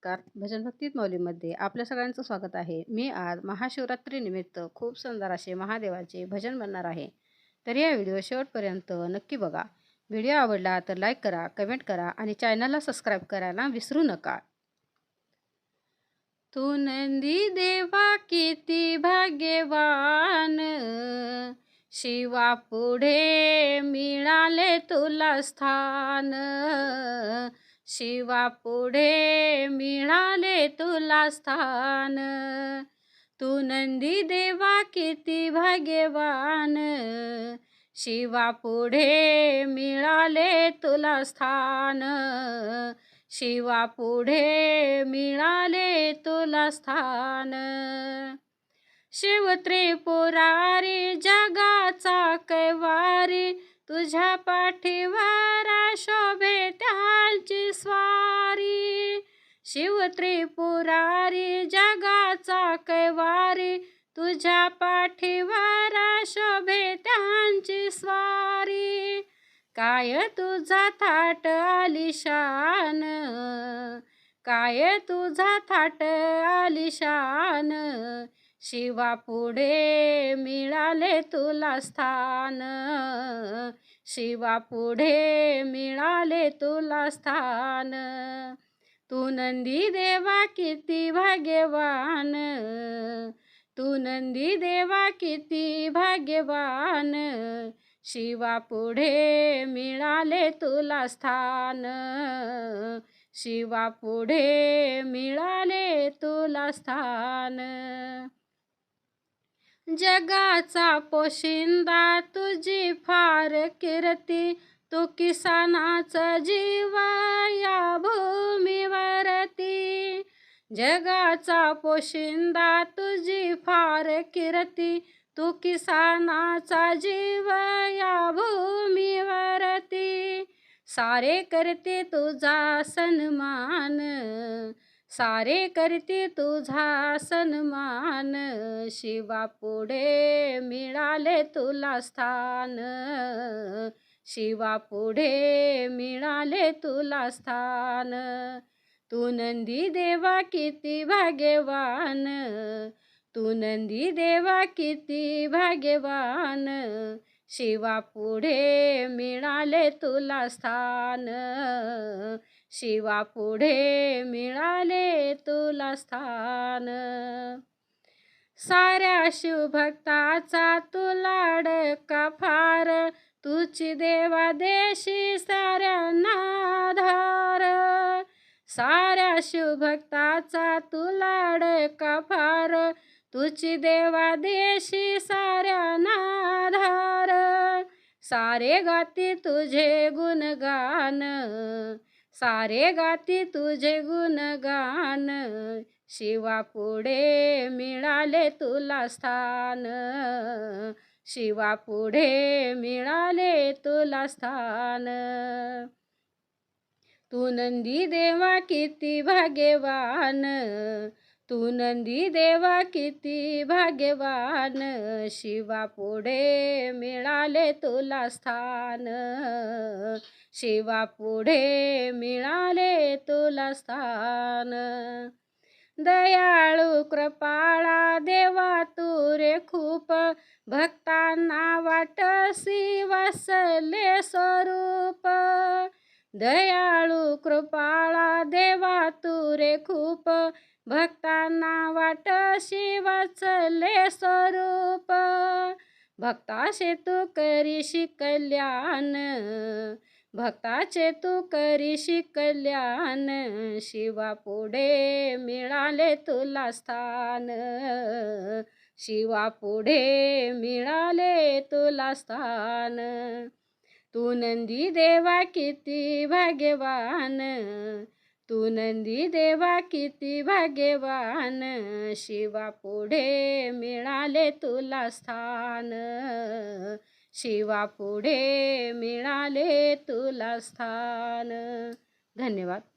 नमस्कार. भजन भक्तीत माऊलीमध्ये आपल्या सगळ्यांचं स्वागत आहे. मी आज महाशिवरात्रीनिमित्त खूप सुंदर असे महादेवाचे भजन म्हणणार आहे. तर या व्हिडिओ शेवटपर्यंत नक्की बघा. व्हिडिओ आवडला तर लाईक करा, कमेंट करा आणि चॅनलला सबस्क्राईब करायला विसरू नका. तू नंदी देवा किती भाग्यवान, शिवा पुढे मिळाले तुला स्थान. शिवा पुढे मिळाले तुला स्थान. तू नंदी देवा किती भाग्यवान, शिवा पुढे मिळाले तुला स्थान. शिवा पुढे मिळाले तुला स्थान. शिव त्रिपुरारी जगाचा कैवारी, तुझ्या पाठीवर शोभे त्यांची स्वारी. शिव त्रिपुरारी जगाचा कैवारी, तुझ्या पाठीवर शोभे त्यांची स्वारी. काय तुझा थाट आलिशान, काय तुझा थाट आलिशान. शिवा पुढे मिळाले तुला स्थान. शिवा पुढे मिळाले तुला स्थान. तू नंदी देवा किती भाग्यवान, तू नंदी देवा किती भाग्यवान. शिवा पुढे मिळाले तुला स्थान. शिवा पुढे मिळाले तुला स्थान. जगाचा पोशिंदा तुझी फार कीर्ती, तू किसानाचा जीव या भूमीवरती. जगाचा पोशिंदा तुझी फार कीर्ती, तू किसानाचा जीव या भूमीवरती. सारे करते तुझा सन्मान, सारे करते तुझा सन्मान. शिवा पुढे मिळाले तुला स्थान. शिवा पुढे मिळाले तुला स्थान. तू नंदी देवा किती भाग्यवान, तू नंदी देवा किती भाग्यवान. शिवा पुढे मिळाले तुला स्थान. शिवा पुढे मिळाले तुला स्थान. साऱ्या शिवभक्ताचा तू लाडका फार, तुझी देवा देशी साऱ्यांना आधार. साऱ्या शिवभक्ताचा तू लाडका फार, तुझी देवा देशी साऱ्यांना आधार. सारे गाती तुझे गुणगान, सारे गाती तुझे गुणगान. शिवा पुढे मिळाले तुला स्थान. शिवा पुढे मिळाले तुला स्थान. तू नंदी देवा किती भाग्यवान, तू नंदी देवा किती भाग्यवान. शिवा पुढे मिळाले तुला स्थान. शिवा पुढे मिळाले तुला स्थान. दयाळू कृपाळा देवा तू रे खूप, भक्तांना वाटसी वसले स्वरूप. दयाळू कृपाळा देवा तू रे खूप, भक्तांना वाटसी वसले स्वरूप. भक्ताचे तू करीशी कल्याण, भक्ताचे तू करीशी कल्याण. शिवा पुढे मिळाले तुला स्थान. शिवा पुढे मिळाले तुला स्थान. तू नंदी देवा किती भाग्यवान, तू नंदी देवा किती भाग्यवान. शिवा पुढे मिळाले तुला स्थान. शिवा पुढे मिळाले तुला स्थान. धन्यवाद.